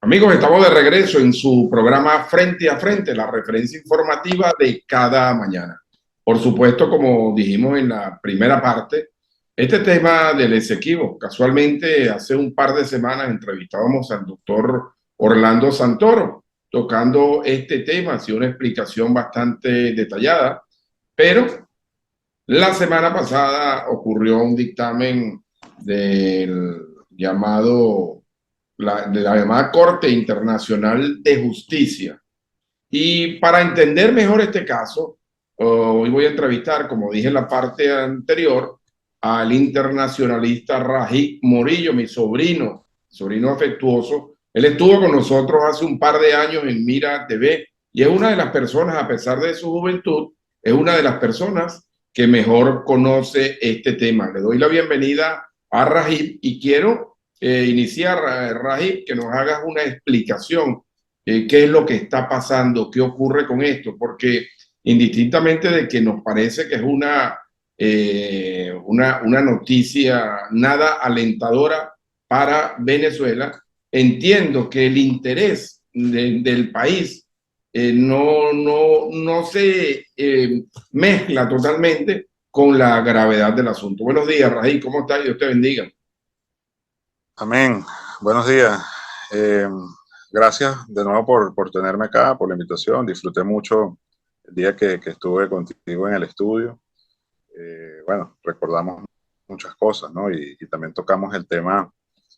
Amigos, estamos de regreso en su programa Frente a Frente, la referencia informativa de cada mañana. Por supuesto, como dijimos en la primera parte, este tema del Esequibo, casualmente hace un par de semanas entrevistábamos al doctor Orlando Santoro tocando este tema, hacía una explicación bastante detallada, pero la semana pasada ocurrió un dictamen del llamado de la llamada Corte Internacional de Justicia. Y para entender mejor este caso, hoy voy a entrevistar, como dije en la parte anterior, al internacionalista Rajib Morillo, mi sobrino afectuoso. Él estuvo con nosotros hace un par de años en Mira TV y es una de las personas, a pesar de su juventud, es una de las personas que mejor conoce este tema. Le doy la bienvenida a Rajib y quiero iniciar, Rajib, que nos hagas una explicación qué es lo que está pasando, qué ocurre con esto, porque indistintamente de que nos parece que es una noticia nada alentadora para Venezuela, entiendo que el interés del país no se mezcla totalmente con la gravedad del asunto. Buenos días, Rají, ¿cómo estás? Dios te bendiga. Amén. Buenos días. Eh, Gracias de nuevo por tenerme acá, por la invitación. Disfruté mucho el día que estuve contigo en el estudio. Bueno, recordamos muchas cosas, ¿no? Y también tocamos el tema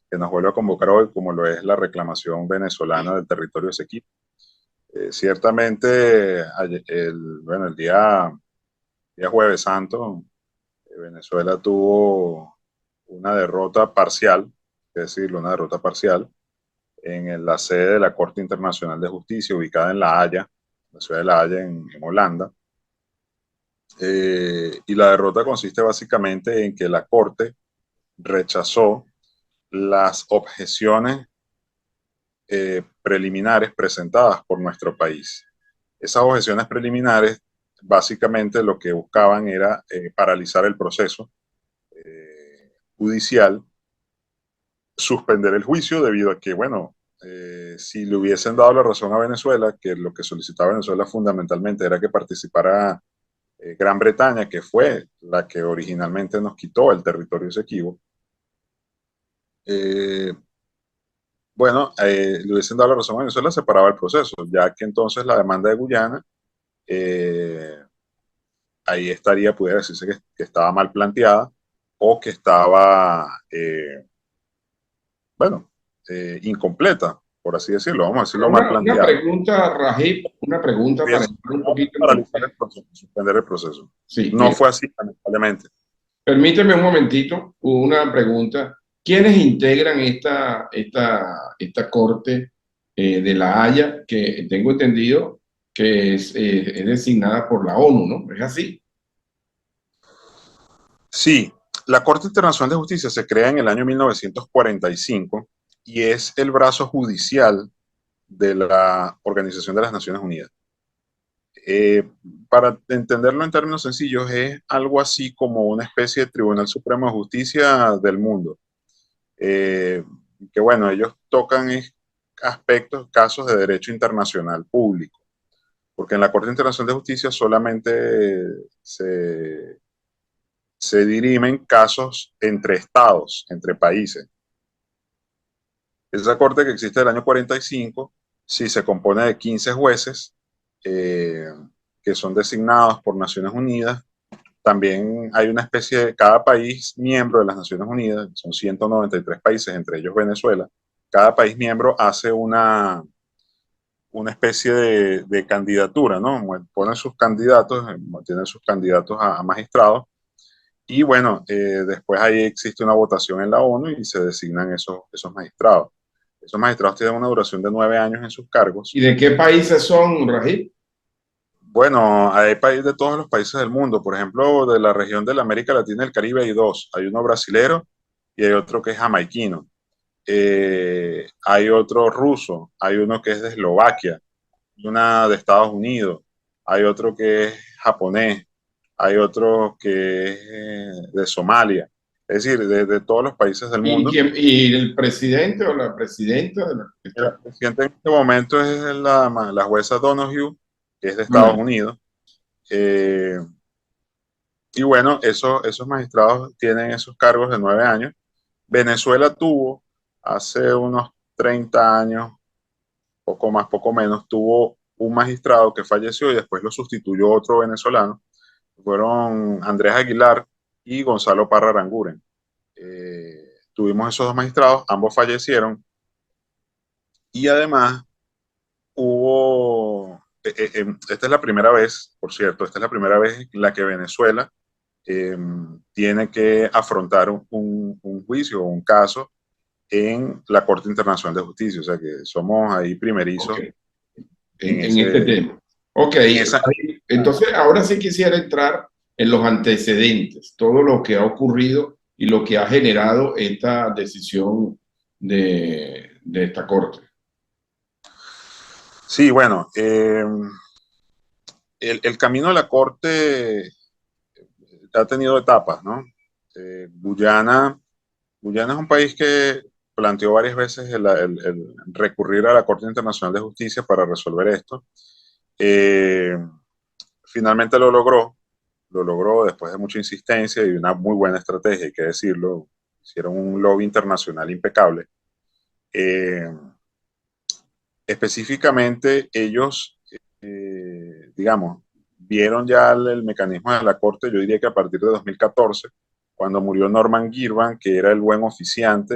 que nos vuelve a convocar hoy, como lo es la reclamación venezolana del territorio Esequibo. Ciertamente, bueno, día Jueves Santo, Venezuela tuvo una derrota parcial, es decir, una derrota parcial en la sede de la Corte Internacional de Justicia, ubicada en La Haya, la ciudad de La Haya en Holanda. Y la derrota consiste básicamente en que la Corte rechazó las objeciones preliminares presentadas por nuestro país. Esas objeciones preliminares básicamente lo que buscaban era paralizar el proceso judicial, suspender el juicio debido a que, bueno, si le hubiesen dado la razón a Venezuela, que lo que solicitaba Venezuela fundamentalmente era que participara Gran Bretaña, que fue la que originalmente nos quitó el territorio Esequibo, bueno, le hubiesen dado la razón a Venezuela, se paraba el proceso, ya que entonces la demanda de Guyana, eh, ahí estaría, pudiera decirse que estaba mal planteada o que estaba, bueno, incompleta, por así decirlo, vamos a decirlo mal Una planteada. pregunta, Rajib, una pregunta para entrar un poquito en Paralizar el contexto. proceso, suspender el proceso. Sí, No mire, fue así, lamentablemente. permíteme un momentito, una pregunta. ¿Quiénes integran esta corte de La Haya, que tengo entendido que es designada por la ONU, ¿no? ¿Es así? Sí, la Corte Internacional de Justicia se crea en el año 1945 y es el brazo judicial de la Organización de las Naciones Unidas. Eh, para entenderlo en términos sencillos, es algo así como una especie de Tribunal Supremo de Justicia del mundo. Eh, que bueno, ellos tocan aspectos, casos de derecho internacional público, porque en la Corte Internacional de Justicia solamente se dirimen casos entre estados, entre países. Esa corte que existe del año 45, sí se compone de 15 jueces eh, que son designados por Naciones Unidas. También hay una especie de cada país miembro de las Naciones Unidas, son 193 países, entre ellos Venezuela. Cada país miembro hace una especie de candidatura, ¿no? Ponen sus candidatos, tienen sus candidatos a magistrados. Y bueno, después ahí existe una votación en la ONU y se designan esos magistrados. Esos magistrados tienen una duración de 9 años en sus cargos. ¿Y de qué países son, Rajib? Bueno, hay países de todos los países del mundo. Por ejemplo, de la región de la América Latina y el Caribe hay dos. Hay uno brasilero y hay otro que es jamaiquino. Hay otro ruso, hay uno que es de Eslovaquia, una de Estados Unidos, hay otro que es japonés, hay otro que es de Somalia. es decir, de todos los países del mundo. ¿Y el presidente o la presidenta? El presidente en este momento es la jueza Donoghue, que es de Estados Unidos. Y bueno, esos magistrados tienen esos cargos de 9 años. Venezuela tuvo hace unos 30 años, poco más, poco menos, tuvo un magistrado que falleció y después lo sustituyó otro venezolano. Fueron Andrés Aguilar y Gonzalo Parra Aranguren. Tuvimos esos dos magistrados, ambos fallecieron. Y además hubo, esta es la primera vez, por cierto, esta es la primera vez en la que Venezuela tiene que afrontar un juicio o un caso en la Corte Internacional de Justicia. O sea que somos ahí primerizos en este tema. Ok, entonces ahora sí quisiera entrar en los antecedentes, todo lo que ha ocurrido y lo que ha generado esta decisión de esta Corte. Sí, bueno, el camino de la Corte ha tenido etapas, ¿no? Guyana es un país que planteó varias veces el recurrir a la Corte Internacional de Justicia para resolver esto. Finalmente lo logró después de mucha insistencia y una muy buena estrategia, hay que decirlo. Hicieron un lobby internacional impecable. Específicamente ellos, digamos, vieron ya el mecanismo de la Corte, yo diría que a partir de 2014, cuando murió Norman Girvan, que era el buen oficiante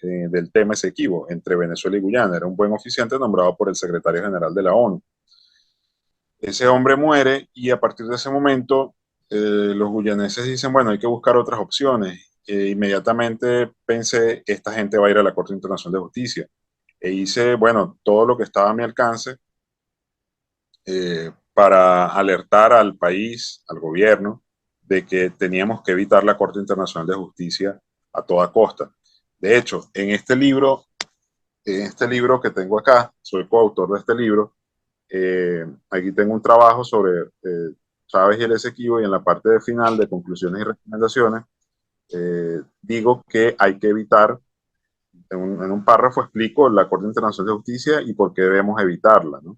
del tema Esequibo entre Venezuela y Guyana. Era un buen oficiante nombrado por el secretario general de la ONU. Ese hombre muere y a partir de ese momento los guyaneses dicen, bueno, hay que buscar otras opciones. Inmediatamente pensé, esta gente va a ir a la Corte Internacional de Justicia. E hice, bueno, todo lo que estaba a mi alcance para alertar al país, al gobierno, de que teníamos que evitar la Corte Internacional de Justicia a toda costa. De hecho, en este libro que tengo acá, soy coautor de este libro, aquí tengo un trabajo sobre Chávez y el Esequibo, y en la parte de final de conclusiones y recomendaciones, digo que hay que evitar, en un párrafo explico la Corte Internacional de Justicia y por qué debemos evitarla, ¿no?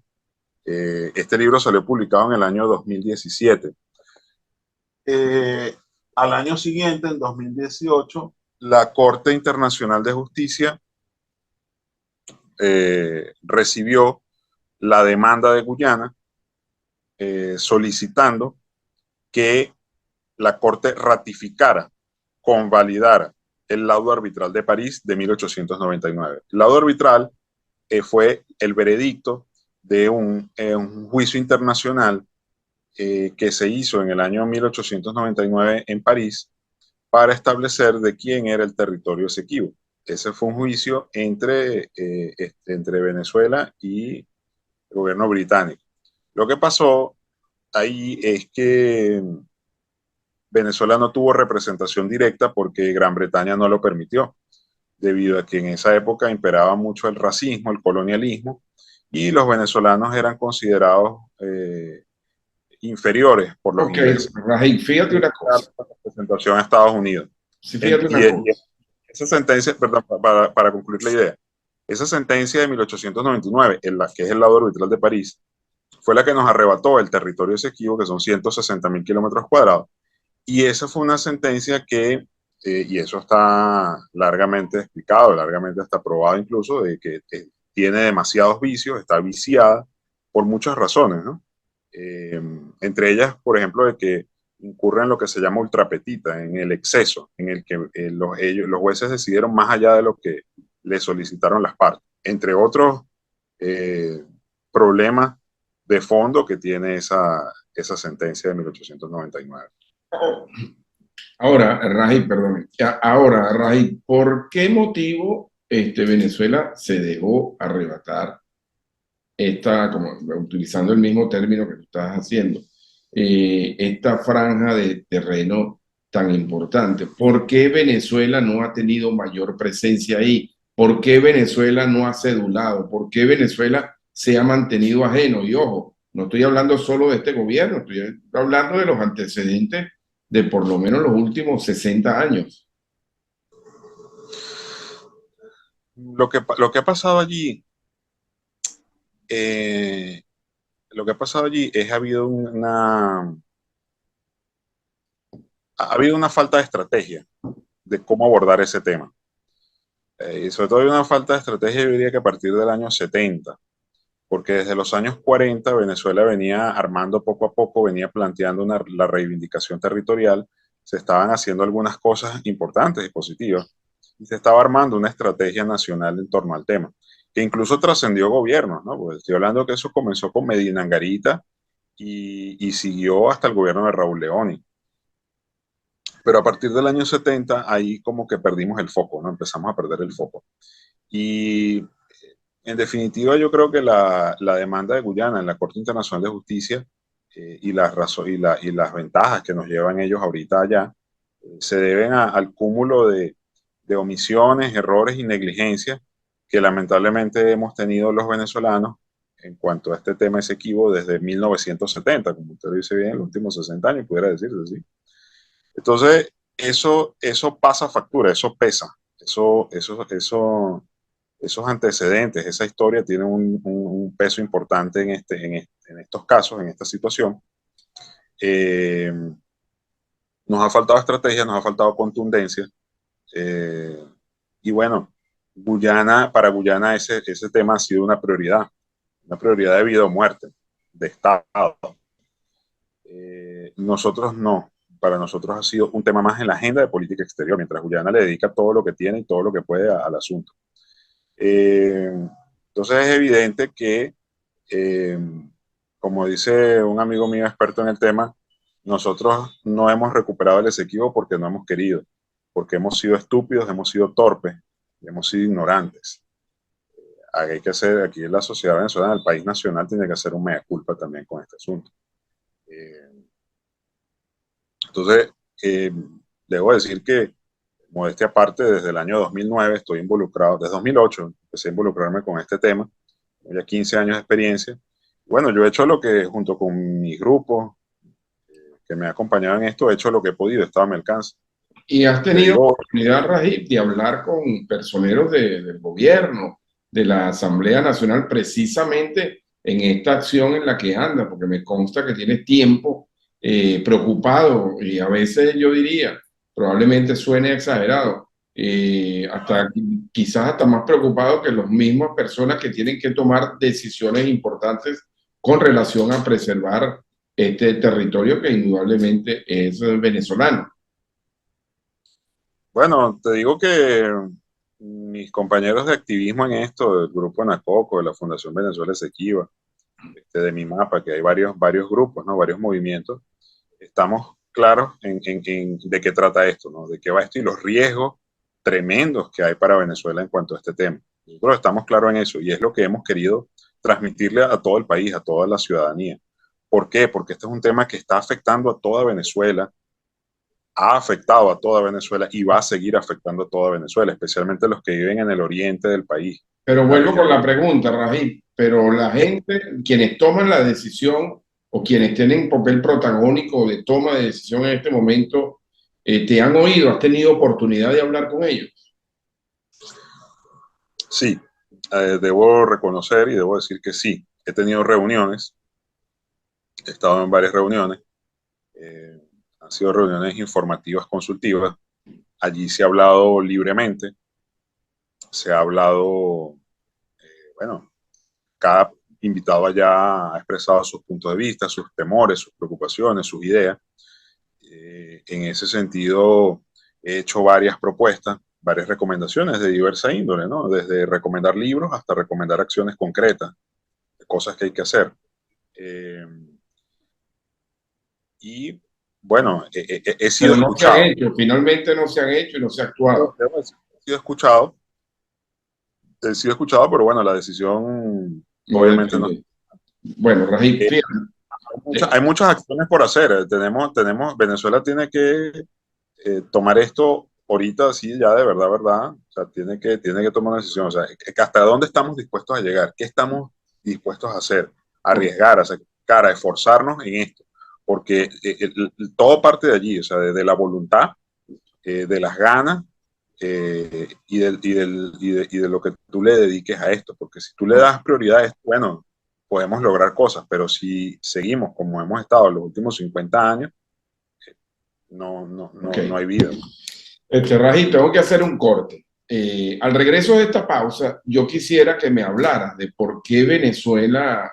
Este libro salió publicado en el año 2017. Al año siguiente, en 2018, la Corte Internacional de Justicia recibió la demanda de Guyana solicitando que la Corte ratificara, convalidara el laudo arbitral de París de 1899. El laudo arbitral fue el veredicto de un juicio internacional que se hizo en el año 1899 en París para establecer de quién era el territorio Esequibo. Ese fue un juicio entre Venezuela y el gobierno británico. Lo que pasó ahí es que Venezuela no tuvo representación directa porque Gran Bretaña no lo permitió, debido a que en esa época imperaba mucho el racismo, el colonialismo, y los venezolanos eran considerados inferiores por los ingleses. Rajiv, fíjate una cosa. Representación a Estados Unidos. Sí, fíjate una cosa. Esa sentencia, perdón, para concluir la idea, esa sentencia de 1899, en la que es el laudo arbitral de París, fue la que nos arrebató el territorio Esequibo, que son 160.000 kilómetros cuadrados. Y esa fue una sentencia que, y eso está largamente explicado, largamente está probado incluso, de que tiene demasiados vicios, está viciada por muchas razones, ¿no? Entre ellas, por ejemplo, de que incurre en lo que se llama ultrapetita, en el exceso, en el que los jueces decidieron más allá de lo que le solicitaron las partes, entre otros problemas de fondo que tiene esa sentencia de 1899. Ahora, Rajiv, perdón. Ahora, Rajiv, ¿por qué motivo Venezuela se dejó arrebatar como utilizando el mismo término que tú estás haciendo, esta franja de terreno tan importante? ¿Por qué Venezuela no ha tenido mayor presencia ahí? ¿Por qué Venezuela no ha cedulado? ¿Por qué Venezuela se ha mantenido ajeno? Y ojo, no estoy hablando solo de este gobierno, estoy hablando de los antecedentes de por lo menos los últimos 60 años. Lo que ha pasado allí, eh, es ha habido una falta de estrategia de cómo abordar ese tema. Y sobre todo hay una falta de estrategia, yo diría que a partir del año 70, porque desde los años 40 Venezuela venía armando poco a poco, venía planteando la reivindicación territorial, se estaban haciendo algunas cosas importantes y positivas, y se estaba armando una estrategia nacional en torno al tema, que incluso trascendió gobiernos, ¿no? Pues estoy hablando que eso comenzó con Medina Angarita y siguió hasta el gobierno de Raúl Leoni. Pero a partir del año 70, ahí como que perdimos el foco, ¿no? Empezamos a perder el foco. Y en definitiva, yo creo que la demanda de Guyana en la Corte Internacional de Justicia y las ventajas que nos llevan ellos ahorita allá se deben al cúmulo de omisiones, errores y negligencias que lamentablemente hemos tenido los venezolanos en cuanto a este tema Esequibo desde 1970, como usted lo dice bien, en los últimos 60 años, pudiera decirse así. Entonces, eso pasa factura, eso pesa, esos antecedentes, esa historia tiene un peso importante en estos casos, en esta situación. Eh, Nos ha faltado estrategia, nos ha faltado contundencia. eh, y bueno, para Guyana ese tema ha sido una prioridad de vida o muerte, de Estado. Nosotros no. Para nosotros ha sido un tema más en la agenda de política exterior, mientras Guyana le dedica todo lo que tiene y todo lo que puede al asunto. Eh, entonces es evidente que, eh, como dice un amigo mío experto en el tema, nosotros no hemos recuperado el Esequibo porque no hemos querido, porque hemos sido estúpidos, hemos sido torpes, hemos sido ignorantes. Hay que hacer, aquí en la sociedad venezolana, el país nacional tiene que hacer un mea culpa también con este asunto. Eh, entonces, eh, debo decir que, modestia aparte, desde el año 2009 estoy involucrado, desde 2008 empecé a involucrarme con este tema, ya 15 años de experiencia. Bueno, yo he hecho lo que, junto con mis grupos que me acompañaban en esto, he hecho lo que he podido, estaba a mi alcance. ¿Y has Te tenido digo, oportunidad, Rajib, de hablar con personeros del gobierno, de la Asamblea Nacional, precisamente en esta acción en la que anda? Porque me consta que tienes tiempo preocupado y a veces yo diría, probablemente suene exagerado, quizás hasta más preocupado que las mismas personas que tienen que tomar decisiones importantes con relación a preservar este territorio que indudablemente es venezolano. bueno, te digo que mis compañeros de activismo en esto, del Grupo Nacoco, de la Fundación Venezuela Esequiba, de mi mapa, que hay varios grupos, ¿no? Varios movimientos, estamos claros de qué trata esto, ¿no? De qué va esto y los riesgos tremendos que hay para Venezuela en cuanto a este tema. Nosotros estamos claros en eso y es lo que hemos querido transmitirle a todo el país, a toda la ciudadanía. ¿Por qué? Porque este es un tema que está afectando a toda Venezuela, ha afectado a toda Venezuela y va a seguir afectando a toda Venezuela, especialmente los que viven en el oriente del país, Pero en la vuelvo con región. la pregunta, Rajib, pero la gente, quienes toman la decisión o quienes tienen papel protagónico de toma de decisión en este momento, ¿te han oído? ¿Has tenido oportunidad de hablar con ellos? Sí, debo reconocer y debo decir que sí. He tenido reuniones, he estado en varias reuniones, eh, han sido reuniones informativas, consultivas. Allí se ha hablado libremente, se ha hablado, bueno, cada invitado allá ha expresado sus puntos de vista, sus temores, sus preocupaciones, sus ideas. En ese sentido, he hecho varias propuestas, varias recomendaciones de diversa índole, ¿no? Desde recomendar libros hasta recomendar acciones concretas, cosas que hay que hacer. Eh, y bueno, he sido Pero no se han escuchado. hecho, finalmente no se han hecho y no se ha actuado. Debo decir, he sido escuchado, pero bueno, la decisión No obviamente no. depende. Bueno, Rajib, Eh, fíjate, hay muchas acciones por hacer. Venezuela tiene que tomar esto ahorita, sí, ya de verdad, verdad. O sea, tiene que tomar una decisión. O sea, ¿hasta dónde estamos dispuestos a llegar? ¿Qué estamos dispuestos a hacer? Arriesgar, a sacar, a esforzarnos en esto. Porque todo parte de allí, o sea, de la voluntad, de las ganas y de lo que tú le dediques a esto, porque si tú le das prioridad a esto, bueno, podemos lograr cosas, pero si seguimos como hemos estado en los últimos 50 años, Ok. no hay vida. Raji, tengo que hacer un corte. Al regreso de esta pausa, yo quisiera que me hablaras de por qué Venezuela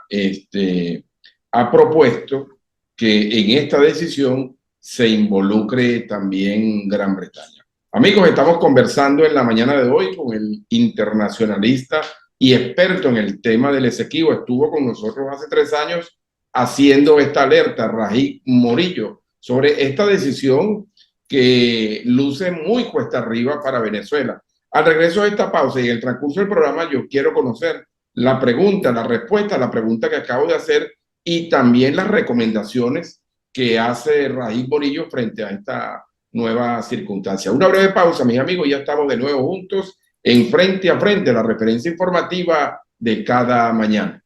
ha propuesto que en esta decisión se involucre también Gran Bretaña. Amigos, estamos conversando en la mañana de hoy con el internacionalista y experto en el tema del Esequibo. Estuvo con nosotros hace 3 años haciendo esta alerta, Raji Morillo, sobre esta decisión que luce muy cuesta arriba para Venezuela. Al regreso de esta pausa y en el transcurso del programa, yo quiero conocer la pregunta, la respuesta a la pregunta que acabo de hacer y también las recomendaciones que hace Raíz Borillo frente a esta nueva circunstancia. Una breve pausa, mis amigos, ya estamos de nuevo juntos en Frente a Frente, la referencia informativa de cada mañana.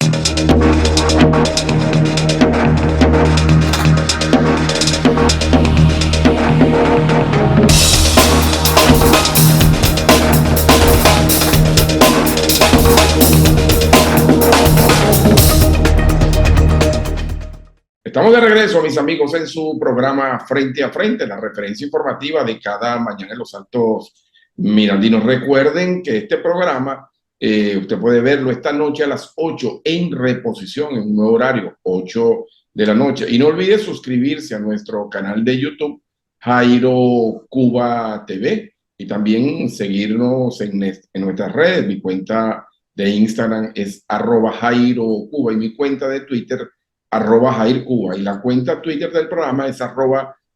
Estamos de regreso, mis amigos, en su programa Frente a Frente, la referencia informativa de cada mañana en los Altos Mirandinos. Recuerden que este programa usted puede verlo esta noche a las 8 en reposición, en un nuevo horario, 8 de la noche. Y no olvide suscribirse a nuestro canal de YouTube, Jairo Cuba TV, y también seguirnos en nuestras redes. Mi cuenta de Instagram es @JairoCuba y mi cuenta de Twitter @Jair Cuba, y la cuenta Twitter del programa es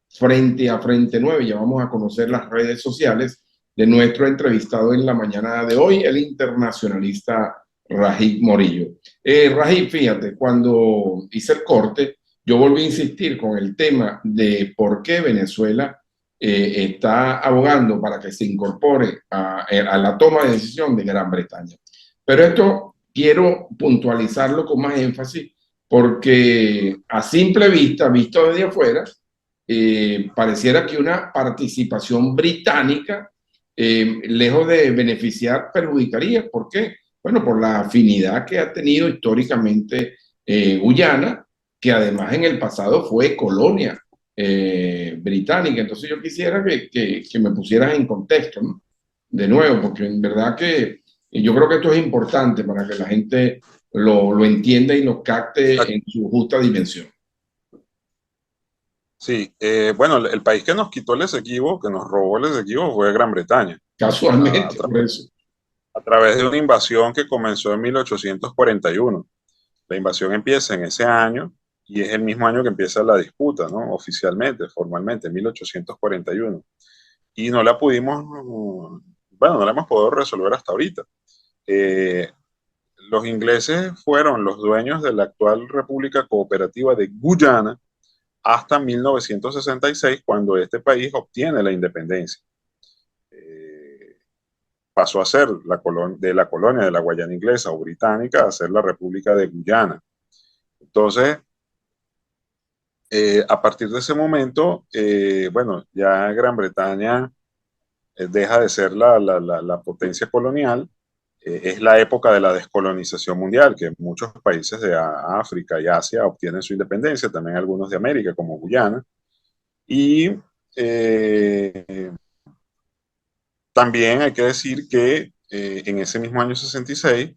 @Frente a Frente 9. Ya vamos a conocer las redes sociales de nuestro entrevistado en la mañana de hoy, el internacionalista Rajiv Morillo. Rajiv, fíjate, cuando hice el corte, yo volví a insistir con el tema de por qué Venezuela está abogando para que se incorpore a la toma de decisión de Gran Bretaña. Pero esto quiero puntualizarlo con más énfasis porque a simple vista, visto desde afuera, pareciera que una participación británica, lejos de beneficiar, perjudicaría. ¿Por qué? Bueno, por la afinidad que ha tenido históricamente Guyana, que además en el pasado fue colonia británica. Entonces yo quisiera que me pusieras en contexto, ¿no? De nuevo, porque en verdad que yo creo que esto es importante para que la gente lo entienda y lo capte en su justa dimensión. Sí, bueno, el país que nos quitó el Esequibo, que nos robó el Esequibo, fue Gran Bretaña. Casualmente, por eso. A través de una invasión que comenzó en 1841. La invasión empieza en ese año y es el mismo año que empieza la disputa, ¿no? Oficialmente, formalmente, en 1841. Y no la pudimos, bueno, no la hemos podido resolver hasta ahorita. Los ingleses fueron los dueños de la actual República Cooperativa de Guyana hasta 1966, cuando este país obtiene la independencia. Pasó a ser de la colonia de la Guayana inglesa o británica a ser la República de Guyana. Entonces, a partir de ese momento, bueno, ya Gran Bretaña deja de ser la potencia colonial. Es la época de la descolonización mundial, que muchos países de África y Asia obtienen su independencia, también algunos de América, como Guyana. Y también hay que decir que en ese mismo año 66,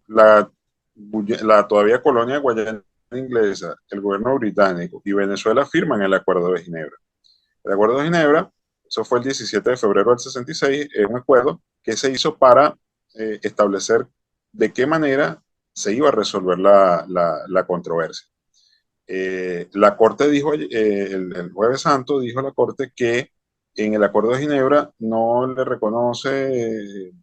la todavía colonia guayana inglesa, el gobierno británico y Venezuela firman el Acuerdo de Ginebra. El Acuerdo de Ginebra, eso fue el 17 de febrero del 66, es un acuerdo que se hizo para establecer de qué manera se iba a resolver la controversia. La Corte dijo, el Jueves Santo dijo la Corte que en el Acuerdo de Ginebra no le reconoce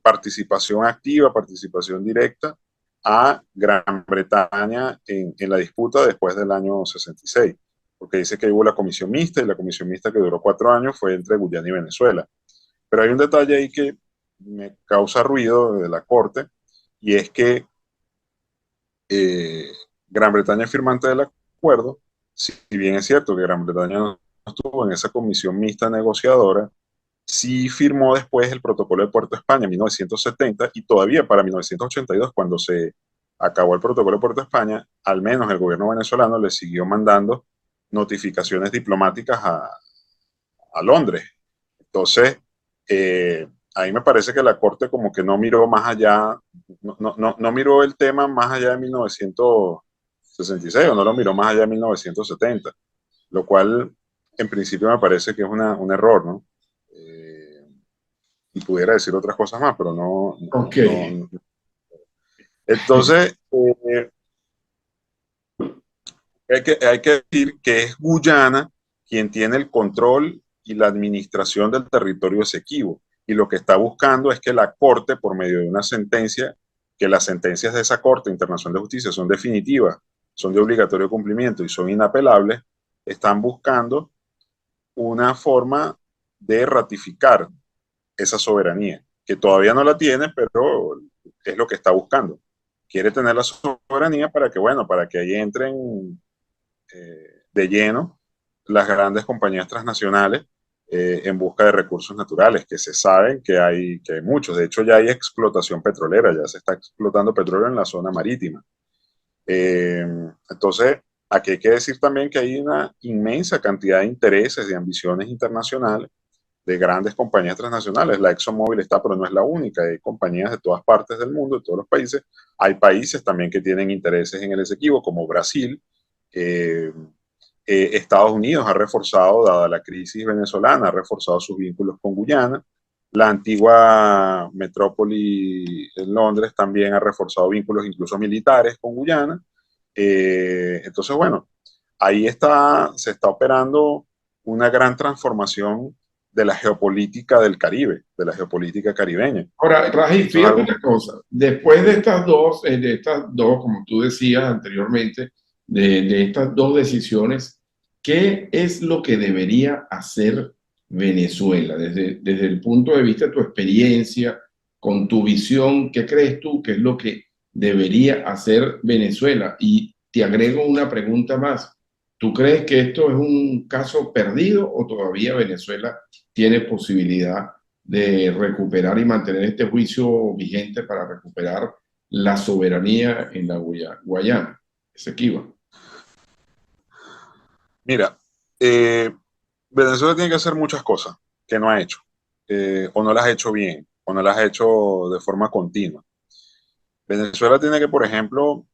participación activa, participación directa a Gran Bretaña en la disputa después del año 66, porque dice que hubo la comisión mixta y la comisión mixta que duró 4 años fue entre Guyana y Venezuela. Pero hay un detalle ahí que me causa ruido de la Corte y es que Gran Bretaña es firmante del acuerdo, si bien es cierto que Gran Bretaña no estuvo en esa comisión mixta negociadora, sí firmó después el protocolo de Puerto España en 1970 y todavía para 1982, cuando se acabó el protocolo de Puerto España, al menos el gobierno venezolano le siguió mandando notificaciones diplomáticas a Londres. Entonces, ahí me parece que la Corte como que no miró más allá, no miró el tema más allá de 1966 o no lo miró más allá de 1970, lo cual en principio me parece que es un error, ¿no? Y pudiera decir otras cosas más, pero no. Ok. no. Entonces, hay que decir que es Guyana quien tiene el control y la administración del territorio Esequibo. Y lo que está buscando es que la Corte, por medio de una sentencia, que las sentencias de esa Corte Internacional de Justicia son definitivas, son de obligatorio cumplimiento y son inapelables, están buscando una forma de ratificar esa soberanía, que todavía no la tiene, pero es lo que está buscando. Quiere tener la soberanía para que, bueno, para que ahí entren de lleno las grandes compañías transnacionales en busca de recursos naturales, que se saben que hay muchos. De hecho, ya hay explotación petrolera, ya se está explotando petróleo en la zona marítima. Entonces, aquí hay que decir también que hay una inmensa cantidad de intereses, de ambiciones internacionales de grandes compañías transnacionales. La ExxonMobil está, pero no es la única. Hay compañías de todas partes del mundo, de todos los países. Hay países también que tienen intereses en el Esequibo, como Brasil. Eh, Estados Unidos ha reforzado, dada la crisis venezolana, ha reforzado sus vínculos con Guyana. La antigua metrópoli en Londres también ha reforzado vínculos incluso militares con Guyana. Entonces, bueno, ahí se está operando una gran transformación de la geopolítica del Caribe, de la geopolítica caribeña. Ahora, Raji, Eso es fíjate algo. una cosa, después de estas dos, como tú decías anteriormente, de estas dos decisiones, ¿qué es lo que debería hacer Venezuela desde el punto de vista de tu experiencia, con tu visión? ¿Qué crees tú que es lo que debería hacer Venezuela? Y te agrego una pregunta más. ¿Tú crees que esto es un caso perdido o todavía Venezuela tiene posibilidad de recuperar y mantener este juicio vigente para recuperar la soberanía en la Guayana Esequiba? Mira, Venezuela tiene que hacer muchas cosas que no ha hecho, o no las ha hecho bien, o no las ha hecho de forma continua. Venezuela tiene que, por ejemplo,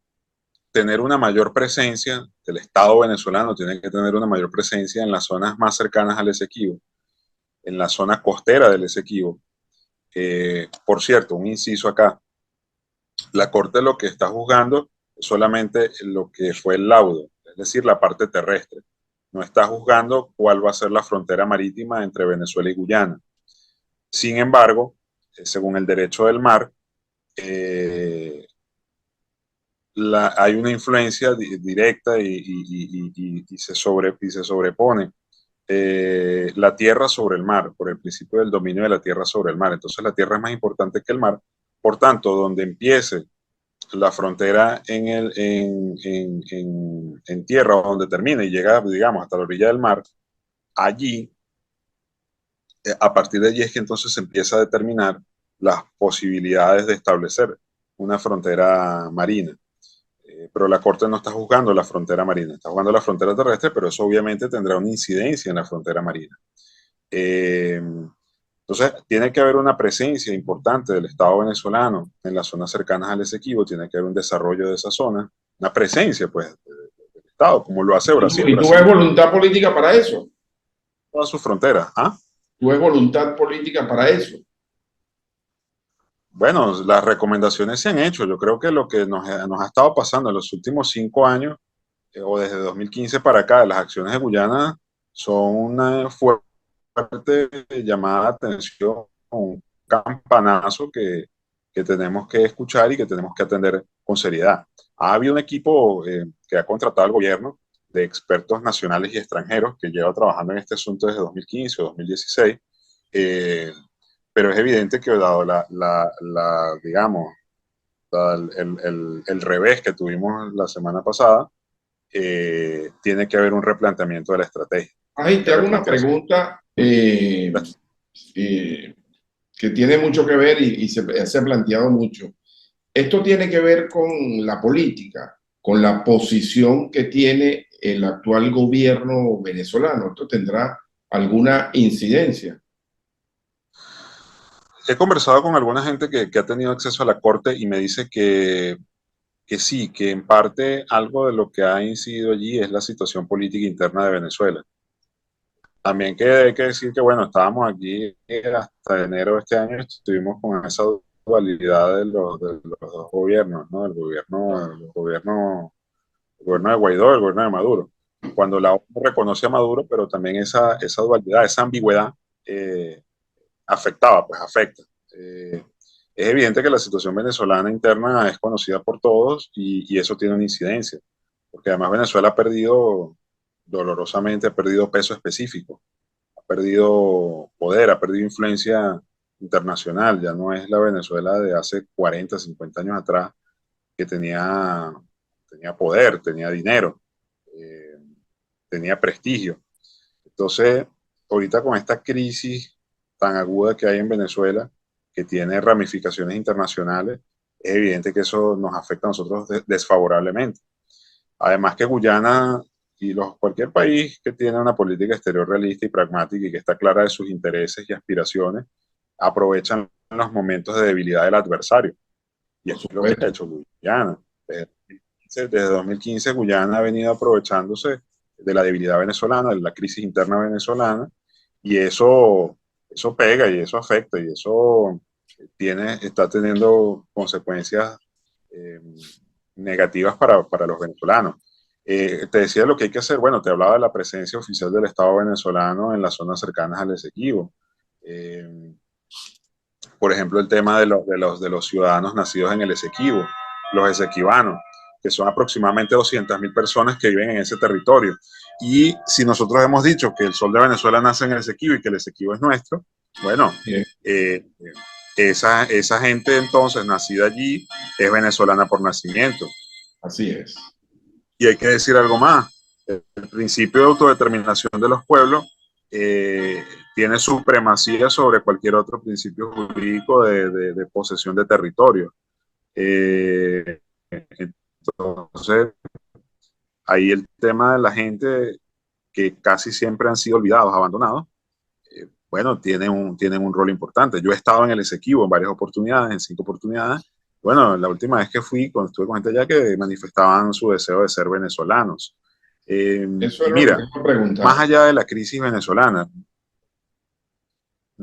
tener una mayor presencia, el Estado venezolano tiene que tener una mayor presencia en las zonas más cercanas al Esequibo, en la zona costera del Esequibo. Por cierto, un inciso acá, la Corte lo que está juzgando es solamente lo que fue el laudo, es decir, la parte terrestre. No está juzgando cuál va a ser la frontera marítima entre Venezuela y Guyana. Sin embargo, según el derecho del mar, hay una influencia directa y se sobrepone la tierra sobre el mar, por el principio del dominio de la tierra sobre el mar. Entonces la tierra es más importante que el mar. Por tanto, donde empiece la frontera en tierra, donde termine y llega, digamos, hasta la orilla del mar, allí, a partir de allí es que entonces se empieza a determinar las posibilidades de establecer una frontera marina. Pero la Corte no está juzgando la frontera marina, está juzgando la frontera terrestre, pero eso obviamente tendrá una incidencia en la frontera marina. Entonces, tiene que haber una presencia importante del Estado venezolano en las zonas cercanas al Esequibo, tiene que haber un desarrollo de esa zona, una presencia, pues, del Estado, como lo hace Brasil. ¿Y tú ves Brasil voluntad política para eso? toda su frontera. ¿Ah? ¿Tú ves voluntad política para eso? Bueno, las recomendaciones se han hecho. Yo creo que lo que nos ha estado pasando en los últimos 5 años, o desde 2015 para acá, las acciones de Guyana son una fuerte llamada de atención, un campanazo que tenemos que escuchar y que tenemos que atender con seriedad. Ha habido un equipo que ha contratado el gobierno de expertos nacionales y extranjeros que lleva trabajando en este asunto desde 2015 o 2016, pero es evidente que dado digamos, el revés que tuvimos la semana pasada, tiene que haber un replanteamiento de la estrategia. Ahí te hago una pregunta que tiene mucho que ver y se ha planteado mucho. Esto tiene que ver con la política, con la posición que tiene el actual gobierno venezolano. ¿Esto tendrá alguna incidencia? He conversado con alguna gente que ha tenido acceso a la corte y me dice que sí, que en parte algo de lo que ha incidido allí es la situación política interna de Venezuela. También que hay que decir que, bueno, estábamos aquí hasta enero de este año, estuvimos con esa dualidad de los dos gobiernos, ¿no? El gobierno de Guaidó y el gobierno de Maduro. Cuando la ONU reconoce a Maduro, pero también esa dualidad, esa ambigüedad afectaba, pues afecta. Es evidente que la situación venezolana interna es conocida por todos y eso tiene una incidencia, porque además Venezuela ha perdido, dolorosamente, ha perdido peso específico, ha perdido poder, ha perdido influencia internacional, ya no es la Venezuela de hace 40, 50 años atrás que tenía poder, tenía dinero, eh, tenía prestigio. Entonces, ahorita con esta crisis tan aguda que hay en Venezuela, que tiene ramificaciones internacionales, es evidente que eso nos afecta a nosotros desfavorablemente. Además que Guyana y cualquier país que tiene una política exterior realista y pragmática y que está clara de sus intereses y aspiraciones, aprovechan los momentos de debilidad del adversario. Y eso es lo que ha hecho Guyana. Desde 2015 Guyana ha venido aprovechándose de la debilidad venezolana, de la crisis interna venezolana, y eso pega y eso afecta y eso está teniendo consecuencias eh, negativas para los venezolanos. Te decía lo que hay que hacer, bueno, te hablaba de la presencia oficial del Estado venezolano en las zonas cercanas al Esequibo. Por ejemplo, el tema de los ciudadanos nacidos en el Esequibo, los esequibanos, que son aproximadamente 200.000 personas que viven en ese territorio. Y si nosotros hemos dicho que el sol de Venezuela nace en el Esequibo y que el Esequibo es nuestro, bueno, esa gente entonces nacida allí es venezolana por nacimiento. Así es. Y hay que decir algo más. El principio de autodeterminación de los pueblos tiene supremacía sobre cualquier otro principio jurídico de posesión de territorio. Entonces, ahí el tema de la gente que casi siempre han sido olvidados, abandonados, bueno, tienen un rol importante. Yo he estado en el Esequibo en varias oportunidades, en 5 oportunidades. Bueno, la última vez que fui, cuando estuve con gente allá que manifestaban su deseo de ser venezolanos. Eso Y es lo mira, que tengo que preguntar. más allá de la crisis venezolana,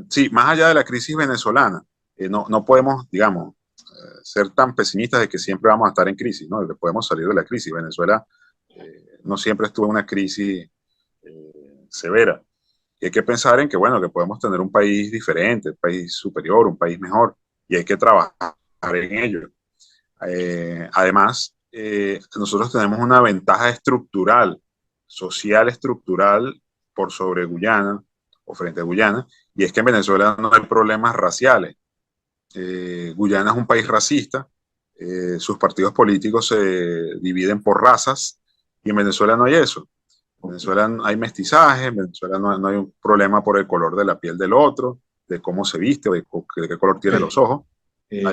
sí, más allá de la crisis venezolana, no podemos, digamos, ser tan pesimistas de que siempre vamos a estar en crisis, ¿no? De que podemos salir de la crisis. Venezuela no siempre estuvo en una crisis severa. Y hay que pensar en que, bueno, que podemos tener un país diferente, un país superior, un país mejor, y hay que trabajar en ello. Además, nosotros tenemos una ventaja estructural, social estructural, por sobre Guyana o frente a Guyana, y es que en Venezuela no hay problemas raciales. Guyana es un país racista, sus partidos políticos se dividen por razas, y en Venezuela no hay eso. En Venezuela hay mestizaje, en Venezuela no hay un problema por el color de la piel del otro, de cómo se viste, de qué color tiene los ojos,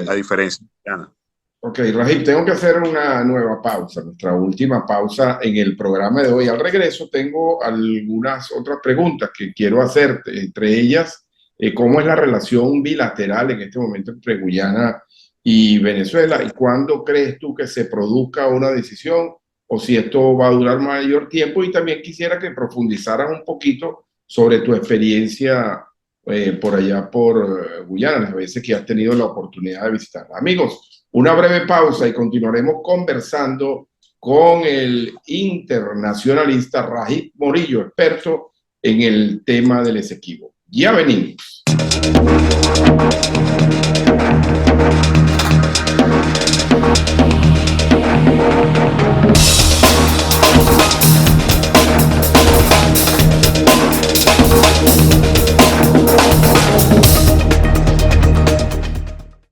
a diferencia de Guyana. Ok, Rajib, tengo que hacer una nueva pausa, nuestra última pausa en el programa de hoy. Al regreso tengo algunas otras preguntas que quiero hacerte, entre ellas, ¿cómo es la relación bilateral en este momento entre Guyana y Venezuela? ¿Y cuándo crees tú que se produzca una decisión o si esto va a durar mayor tiempo? Y también quisiera que profundizaras un poquito sobre tu experiencia por allá por Guyana, las veces que has tenido la oportunidad de visitarla. Amigos, una breve pausa y continuaremos conversando con el internacionalista Rajib Morillo, experto en el tema del Esequibo. Ya venimos.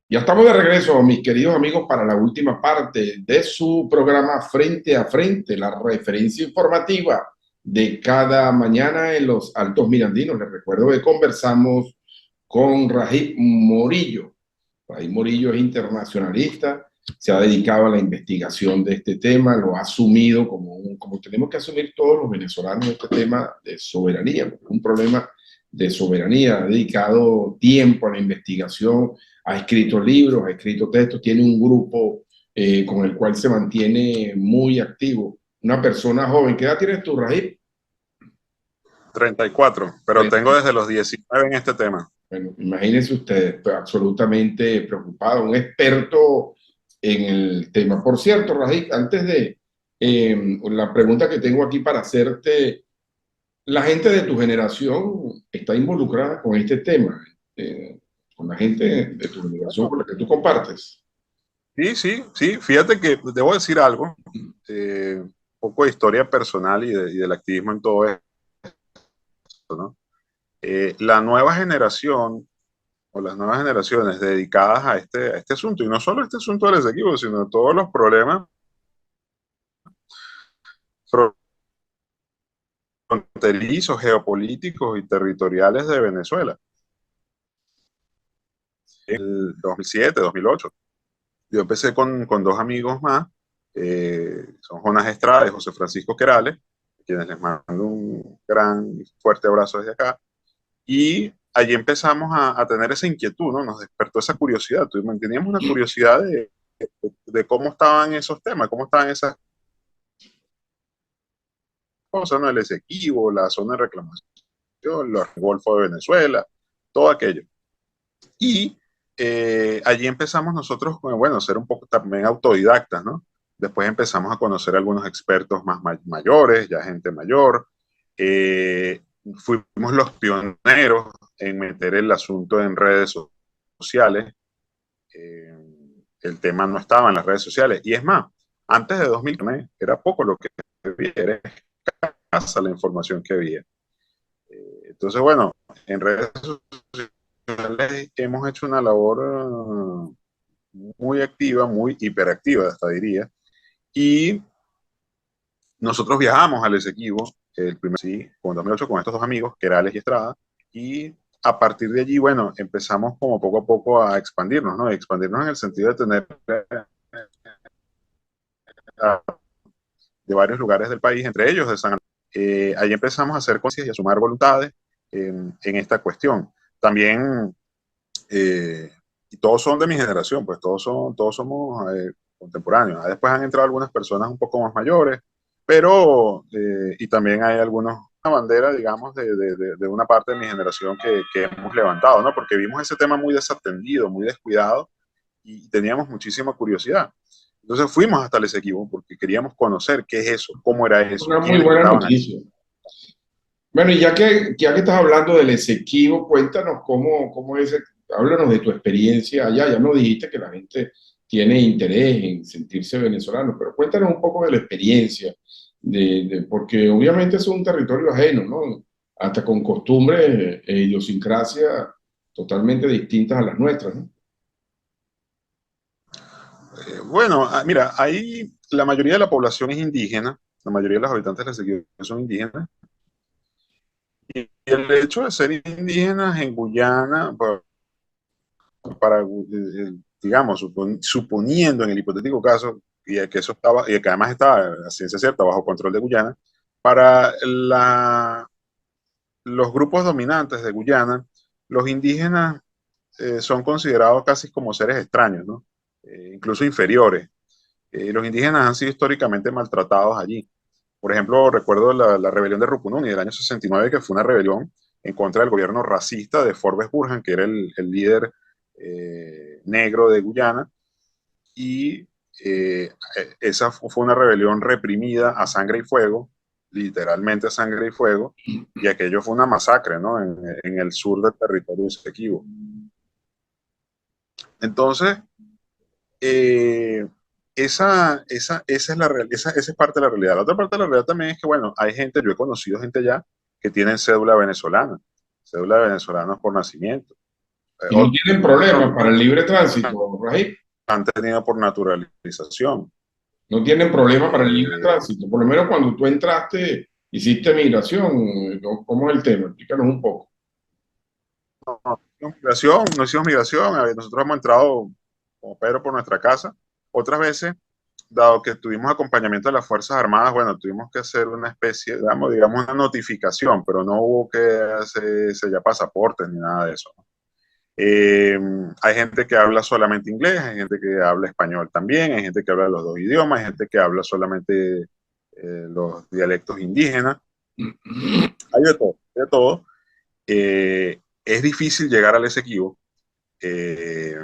Ya estamos de regreso, mis queridos amigos, para la última parte de su programa Frente a Frente, la referencia informativa de cada mañana en los Altos Mirandinos. Les recuerdo que conversamos con Rajib Morillo. Rajib Morillo es internacionalista, se ha dedicado a la investigación de este tema, lo ha asumido como tenemos que asumir todos los venezolanos este tema de soberanía, porque es un problema de soberanía. Ha dedicado tiempo a la investigación, ha escrito libros, ha escrito textos, tiene un grupo con el cual se mantiene muy activo. Una persona joven. ¿Qué edad tienes tú, Rajib? 34, pero tengo desde los 19 en este tema. Bueno, imagínense ustedes, pues, absolutamente preocupado, un experto en el tema. Por cierto, Rajib, antes de la pregunta que tengo aquí para hacerte, la gente de tu generación está involucrada con este tema, con la gente de tu generación con la que tú compartes. Sí, fíjate que debo decir algo, un poco de historia personal y del activismo en todo esto, ¿no? La nueva generación o las nuevas generaciones dedicadas a este asunto, y no solo este asunto del Esequibo, sino todos los problemas fronterizos, geopolíticos y territoriales de Venezuela. En el 2007, 2008. Yo empecé con dos amigos más, son Jonas Estrada y José Francisco Querales, quienes les mando un gran fuerte abrazo desde acá. Y allí empezamos a tener esa inquietud, ¿no? Nos despertó esa curiosidad. Teníamos una curiosidad de cómo estaban esos temas, cómo estaban esas cosas, ¿no? El Esequibo, la zona de reclamación, el Golfo de Venezuela, todo aquello. Y allí empezamos nosotros, bueno, ser un poco también autodidactas, ¿no? Después empezamos a conocer a algunos expertos más mayores, ya gente mayor. Fuimos los pioneros en meter el asunto en redes sociales. El tema no estaba en las redes sociales. Y es más, antes de 2000 era poco lo que había, era escasa la información que había. Entonces, bueno, en redes sociales hemos hecho una labor muy activa, muy hiperactiva, hasta diría. Y nosotros viajamos al Esequibo, el primer, sí, con 2008, con estos dos amigos, Querales y Estrada, y a partir de allí, bueno, empezamos como poco a poco a expandirnos, ¿no? Expandirnos en el sentido de tener de varios lugares del país, entre ellos de San Andrés. Ahí empezamos a hacer conciencia y a sumar voluntades en esta cuestión. También, y todos son de mi generación, pues todos somos contemporáneos. Después han entrado algunas personas un poco más mayores, pero, y también hay algunos, una bandera, digamos, de una parte de mi generación que hemos levantado, ¿no? Porque vimos ese tema muy desatendido, muy descuidado, y teníamos muchísima curiosidad. Entonces fuimos hasta el Esequibo porque queríamos conocer qué es eso, cómo era eso, Una muy quiénes buena estaban ahí. noticia. Bueno, y ya que estás hablando del Esequibo, cuéntanos cómo es, háblanos de tu experiencia allá. Ya nos dijiste que la gente tiene interés en sentirse venezolano, pero cuéntanos un poco de la experiencia, porque obviamente es un territorio ajeno, ¿no? Hasta con costumbres e idiosincrasia totalmente distintas a las nuestras, ¿no? Bueno, mira, ahí la mayoría de la población es indígena, la mayoría de los habitantes del Esequibo son indígenas, y el hecho de ser indígenas en Guyana, para, digamos, suponiendo en el hipotético caso, y que eso estaba, y que además estaba a ciencia cierta bajo control de Guyana, para los grupos dominantes de Guyana, los indígenas son considerados casi como seres extraños, ¿no? Incluso inferiores. Los indígenas han sido históricamente maltratados allí. Por ejemplo, recuerdo la rebelión de Rupununi del año 69, que fue una rebelión en contra del gobierno racista de Forbes Burhan, que era el líder negro de Guyana, y esa fue una rebelión reprimida a sangre y fuego, literalmente a sangre y fuego, y aquello fue una masacre, ¿no? En el sur del territorio Esequibo. Entonces, esa es esa es parte de la realidad. La otra parte de la realidad también es que, bueno, hay gente, yo he conocido gente ya que tienen cédula venezolana por nacimiento. Y no tienen Otros problemas para el libre tránsito, Rajiv. han tenido por naturalización. No tienen problema para el libre Eh, tránsito. Por lo menos cuando tú entraste ¿Hiciste migración? ¿Cómo es el tema? Explícanos un poco. No, migración, no hicimos migración, nosotros hemos entrado como Pedro por nuestra casa. Otras veces, dado que tuvimos acompañamiento de las Fuerzas Armadas, bueno, tuvimos que hacer una especie, digamos una notificación, pero no hubo que sellar pasaportes ni nada de eso. Eh, Hay gente que habla solamente inglés, hay gente que habla español también, hay gente que habla los dos idiomas, hay gente que habla solamente los dialectos indígenas, hay de todo, de todo. Es difícil llegar al Esequibo. Eh,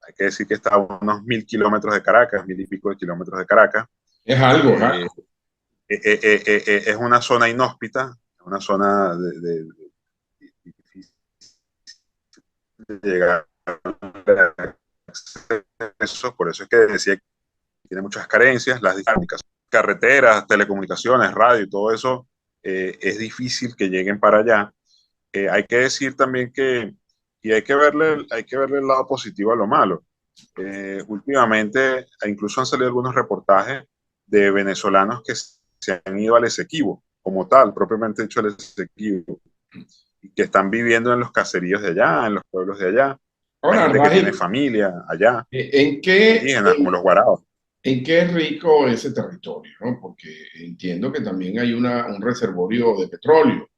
Hay que decir que está a unos 1000 kilómetros de Caracas, 1000 y pico de kilómetros de Caracas. Es algo, Eh, es una zona inhóspita, una zona de difícil de llegar a acceso, por eso es que decía que tiene muchas carencias, las dinámicas, carreteras, telecomunicaciones, radio y todo eso, es difícil que lleguen para allá. Hay que decir también que, y hay que verle el lado positivo a lo malo. Últimamente, incluso han salido algunos reportajes de venezolanos que se han ido al Esequibo, como tal, propiamente dicho al Esequibo, y que están viviendo en los caseríos de allá, en los pueblos de allá. Hay Ahora, gente que tiene Raji, familia allá, ¿en qué, indígenas, como los guaraos. en qué es rico ese territorio? ¿No? Porque entiendo que también hay un reservorio de petróleo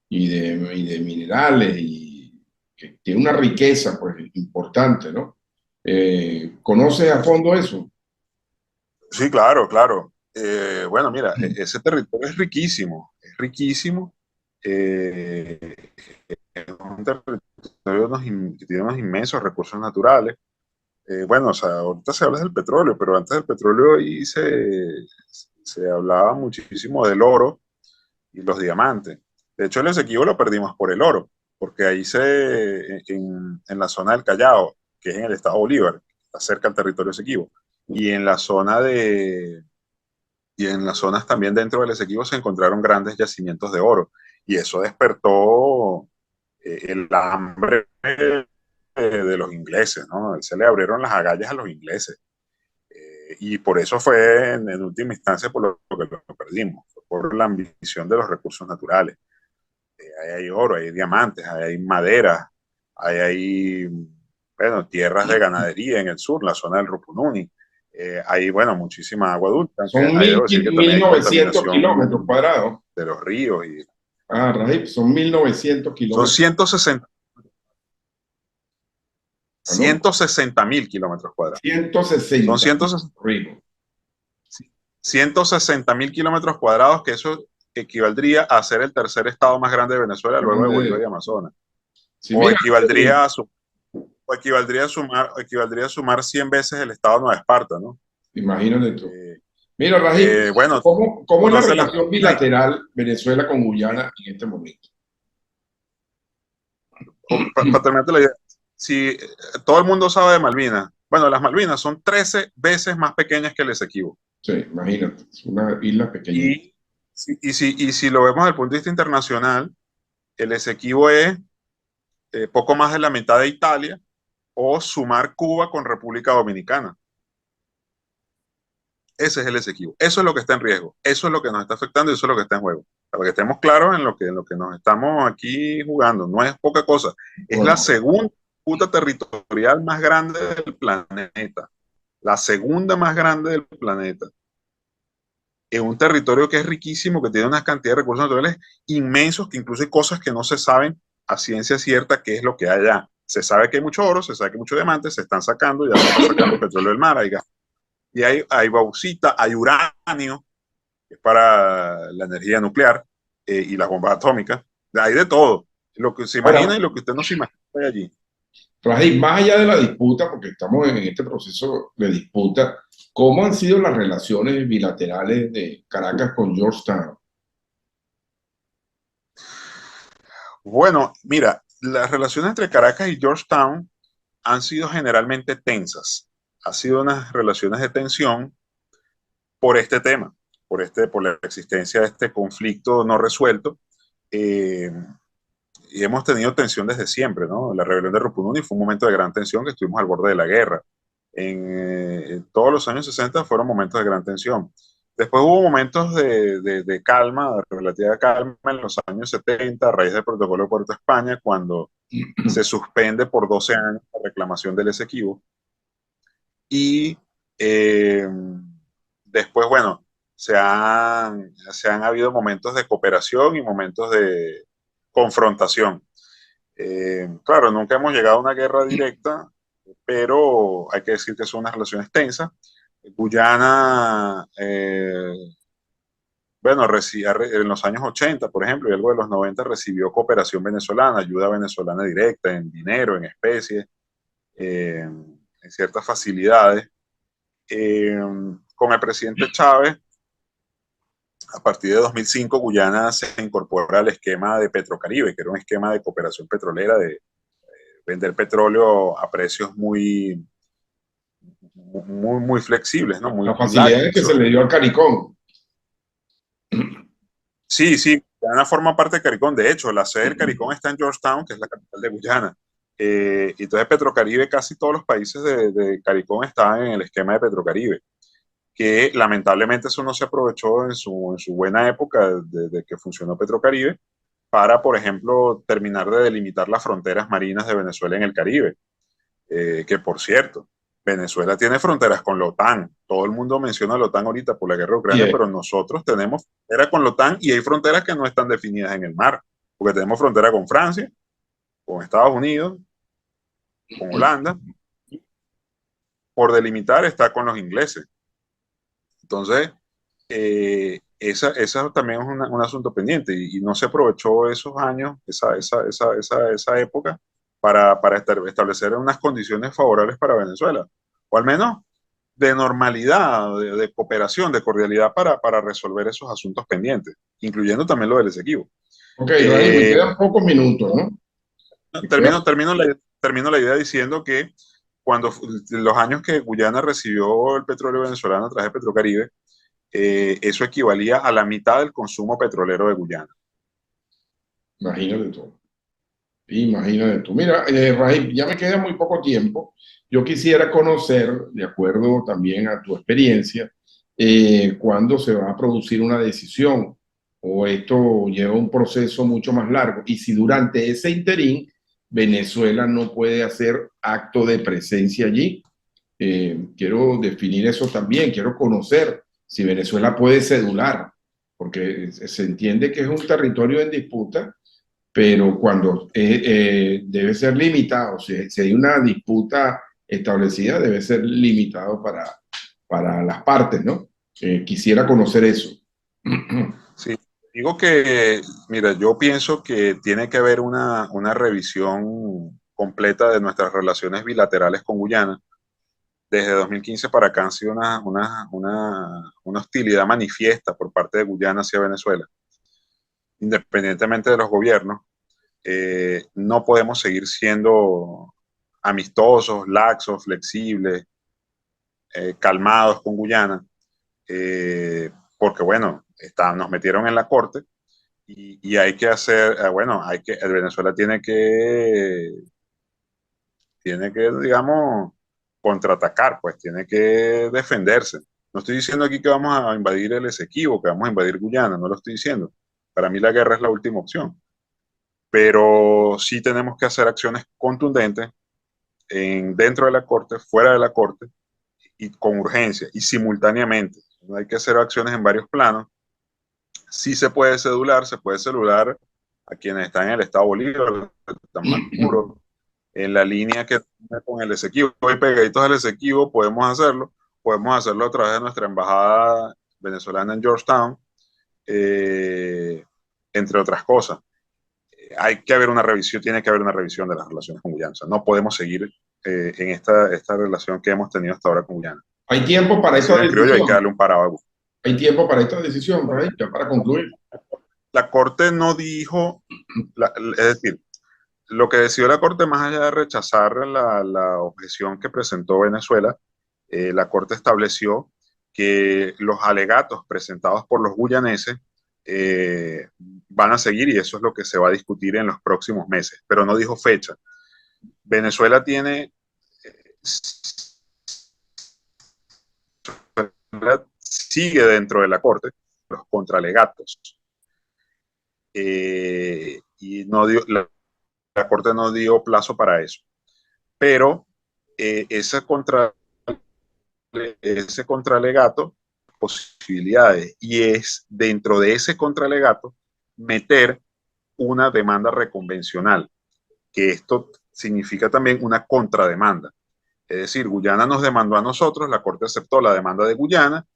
y de minerales y que tiene una riqueza pues, importante, ¿no? ¿Conoces a fondo eso? Sí, claro, claro. Bueno, mira, ese territorio es riquísimo, es riquísimo. Eh, es un territorio que tiene unos inmensos recursos naturales. Bueno, o sea, ahorita se habla del petróleo, pero antes del petróleo ahí se hablaba muchísimo del oro y los diamantes. De hecho, el Esequibo lo perdimos por el oro, porque ahí en la zona del Callao, que es en el estado Bolívar, que está cerca del territorio Esequibo, y en la zona y en las zonas también dentro del Esequibo se encontraron grandes yacimientos de oro, y eso despertó el hambre de los ingleses, ¿no? Se le abrieron las agallas a los ingleses. Y por eso fue en última instancia por lo que lo perdimos, por la ambición de los recursos naturales. Ahí hay oro, hay diamantes, ahí hay madera, hay, bueno, tierras de ganadería en el sur, la zona del Rupununi. Hay, bueno, muchísima agua dulce, aunque Son hay debo decir que también hay 1900 kilómetros contaminación cuadrados. de los ríos. Y Ah, Rajiv, son 1900 son kilómetros. 160, ¿No? 160.000 kilómetros cuadrados. Son 160 160 Rico. 160.000 kilómetros cuadrados, que eso equivaldría a ser el tercer estado más grande de Venezuela luego de Bolívar y Amazonas. Sí, O mira, equivaldría equivaldría a sumar 100 veces el estado de Nueva Esparta, ¿no? imagínate tú. Eh, Mira, Rajiv, bueno, ¿cómo es la conoce la, relación sí, bilateral Venezuela con sí. Guyana en este momento? Para terminarte la idea, si todo el mundo sabe de Malvinas, bueno, las Malvinas son 13 veces más pequeñas que el Esequibo. Sí, imagínate, es una isla pequeñita. Y, y si lo vemos desde el punto de vista internacional, el Esequibo es poco más de la mitad de Italia, o sumar Cuba con República Dominicana. Ese es el Esequibo. Eso es lo que está en riesgo. Eso es lo que nos está afectando y eso es lo que está en juego. Para que estemos claros en lo que nos estamos aquí jugando. No es poca cosa. Es la Bueno, segunda disputa territorial más grande del planeta. La segunda más grande del planeta. En un territorio que es riquísimo, que tiene una cantidad de recursos naturales inmensos, que incluso hay cosas que no se saben a ciencia cierta qué es lo que hay allá. Se sabe que hay mucho oro, se sabe que hay mucho diamante, se están sacando, ya se está sacando petróleo del mar, hay gas. Y hay bauxita, hay uranio, que es para la energía nuclear, y las bombas atómicas. Hay de todo. Lo que se imagina y ahora, lo que usted no se imagina hay allí. Rajiv, más allá de la disputa, porque estamos en este proceso de disputa, ¿cómo han sido las relaciones bilaterales de Caracas con Georgetown? Bueno, mira, las relaciones entre Caracas y Georgetown han sido generalmente tensas. Han sido unas relaciones de tensión por este tema, por la existencia de este conflicto no resuelto. Eh, y hemos tenido tensión desde siempre, ¿no? La rebelión de Rupununi fue un momento de gran tensión, que estuvimos al borde de la guerra. En todos los años 60 fueron momentos de gran tensión. Después hubo momentos de calma, de relativa calma en los años 70 a raíz del protocolo de Puerto España, cuando se suspende por 12 años la reclamación del Esequibo. Y después, bueno, se han habido momentos de cooperación y momentos de confrontación. Claro, nunca hemos llegado a una guerra directa, pero hay que decir que son unas relaciones tensas. Guyana, bueno, en los años 80, por ejemplo, y algo de los 90, recibió cooperación venezolana, ayuda venezolana directa en dinero, en especies, en ciertas facilidades. Con el presidente Chávez, a partir de 2005, Guyana se incorpora al esquema de Petrocaribe, que era un esquema de cooperación petrolera, de vender petróleo a precios muy, muy, muy flexibles, ¿no? La Muy facilidad que se laxos. le dio al CARICOM. Sí, sí, Guyana forma parte de CARICOM. De hecho, la sede del CARICOM está en Georgetown, que es la capital de Guyana. Y entonces Petrocaribe, casi todos los países de CARICOM están en el esquema de Petrocaribe, que lamentablemente eso no se aprovechó en su buena época de que funcionó Petrocaribe para, por ejemplo, terminar de delimitar las fronteras marinas de Venezuela en el Caribe. Que por cierto, Venezuela tiene fronteras con la OTAN. Todo el mundo menciona la OTAN ahorita por la guerra de Ucrania, pero nosotros tenemos frontera con la OTAN y hay fronteras que no están definidas en el mar, porque tenemos frontera con Francia, con Estados Unidos, con Holanda, por delimitar está con los ingleses. Entonces, esa también es un asunto pendiente y no se aprovechó esos años, esa época, para establecer unas condiciones favorables para Venezuela, o al menos de normalidad, de cooperación, de cordialidad para resolver esos asuntos pendientes, incluyendo también lo del Esequibo. Ok, Raíl, me quedan pocos minutos, ¿no? Termino la idea diciendo que cuando los años que Guyana recibió el petróleo venezolano a través de Petrocaribe, eso equivalía a la mitad del consumo petrolero de Guyana. Imagínate tú. Imagínate tú. Mira, Raíl, ya me queda muy poco tiempo. Yo quisiera conocer, de acuerdo también a tu experiencia, cuándo se va a producir una decisión o esto lleva un proceso mucho más largo. Y si durante ese interín Venezuela no puede hacer acto de presencia allí, quiero definir eso también, quiero conocer si Venezuela puede cedular, porque se entiende que es un territorio en disputa, pero cuando debe ser limitado, si hay una disputa establecida, debe ser limitado para las partes, ¿no? Quisiera conocer eso. Sí, digo que, mira, yo pienso que tiene que haber una revisión completa de nuestras relaciones bilaterales con Guyana. Desde 2015 para acá han sido una hostilidad manifiesta por parte de Guyana hacia Venezuela. Independientemente de los gobiernos, no podemos seguir siendo amistosos, laxos, flexibles, calmados con Guyana, porque bueno, nos metieron en la corte y hay que hacer, bueno, Venezuela digamos, contraatacar, pues tiene que defenderse. No estoy diciendo aquí que vamos a invadir el Esequibo, que vamos a invadir Guyana, no lo estoy diciendo. Para mí la guerra es la última opción, pero sí tenemos que hacer acciones contundentes dentro de la corte, fuera de la corte y con urgencia y simultáneamente. No hay que hacer acciones en varios planos. Sí se puede celular a quienes están en el Estado Bolívar, están Maduro, en la línea que con el Esequibo y pegaditos al Esequibo podemos hacerlo a través de nuestra embajada venezolana en Georgetown, entre otras cosas. Tiene que haber una revisión de las relaciones con Guyana. O sea, no podemos seguir en esta relación que hemos tenido hasta ahora con Guyana. ¿Hay tiempo para esta decisión? Hay que darle un parado. ¿Hay tiempo para esta decisión, Raíl? Ya para concluir. La Corte no dijo, es decir, lo que decidió la Corte, más allá de rechazar la objeción que presentó Venezuela, la Corte estableció que los alegatos presentados por los guyaneses van a seguir y eso es lo que se va a discutir en los próximos meses, pero no dijo fecha. Venezuela sigue dentro de la Corte, los contralegatos. Y no dio, la Corte no dio plazo para eso. Pero ese contralegato, posibilidades, y es dentro de ese contralegato meter una demanda reconvencional, que esto significa también una contrademanda. Es decir, Guyana nos demandó a nosotros, la Corte aceptó la demanda de Guyana,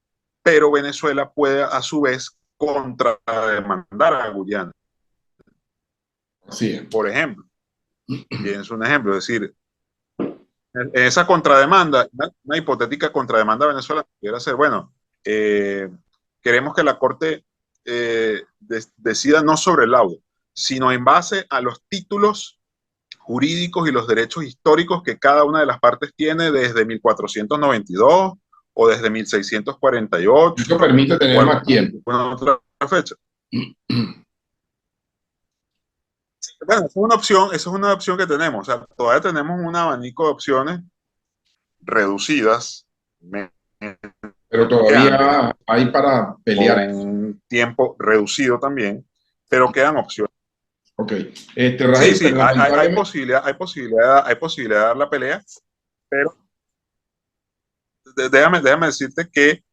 pero Venezuela puede a su vez contrademandar a Guyana. Sí. Por ejemplo, tienes un ejemplo, es decir, esa contrademanda, una hipotética contrademanda a Venezuela pudiera ser, bueno, queremos que la Corte decida no sobre el laudo, sino en base a los títulos jurídicos y los derechos históricos que cada una de las partes tiene desde 1492 o desde 1648. Eso permite tener más tiempo. Otra fecha. Bueno, esa es una opción que tenemos. O sea, todavía tenemos un abanico de opciones reducidas. Pero todavía hay para pelear. Un tiempo reducido también, pero quedan opciones. Ok. Rahim, sí, hay posibilidad de dar la pelea, pero déjame decirte que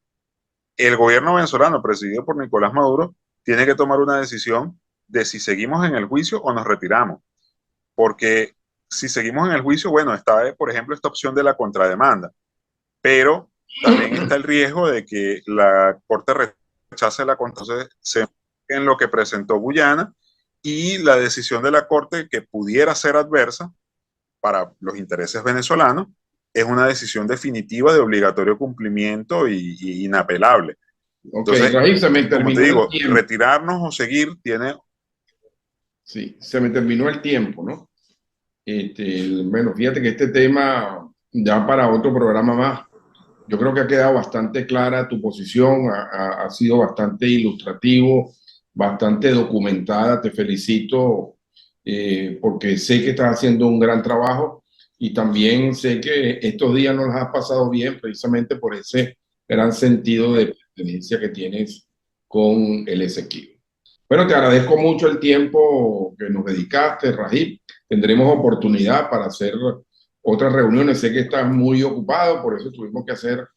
el gobierno venezolano, presidido por Nicolás Maduro, tiene que tomar una decisión de si seguimos en el juicio o nos retiramos. Porque si seguimos en el juicio, bueno, está, por ejemplo, esta opción de la contrademanda, pero también está el riesgo de que la Corte rechace la contrademanda en lo que presentó Guyana, y la decisión de la Corte, que pudiera ser adversa para los intereses venezolanos, es una decisión definitiva de obligatorio cumplimiento y inapelable. Entonces, Rahim, se me terminó, como te digo, retirarnos o seguir tiene... Sí, se me terminó el tiempo, ¿no? Bueno, fíjate que este tema, ya para otro programa más, yo creo que ha quedado bastante clara tu posición, ha sido bastante ilustrativo, bastante documentada. Te felicito porque sé que estás haciendo un gran trabajo, y también sé que estos días no los has pasado bien precisamente por ese gran sentido de pertenencia que tienes con el Esequibo. Bueno, te agradezco mucho el tiempo que nos dedicaste, Rahim. Tendremos oportunidad para hacer otras reuniones. Sé que estás muy ocupado, por eso tuvimos que hacer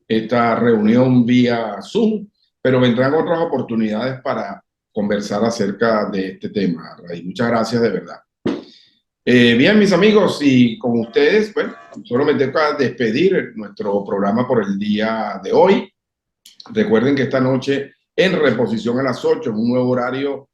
esta reunión vía Zoom, pero vendrán otras oportunidades para conversar acerca de este tema, Rahim. Muchas gracias de verdad. Bien, mis amigos, y con ustedes, bueno, solo me toca despedir nuestro programa por el día de hoy. Recuerden que esta noche, en reposición a las 8, en un nuevo horario,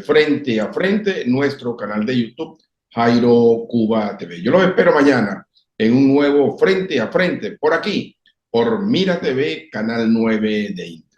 frente a frente, nuestro canal de YouTube, Jairo Cuba TV. Yo los espero mañana en un nuevo frente a frente, por aquí, por Mira TV, canal 9 de Internet.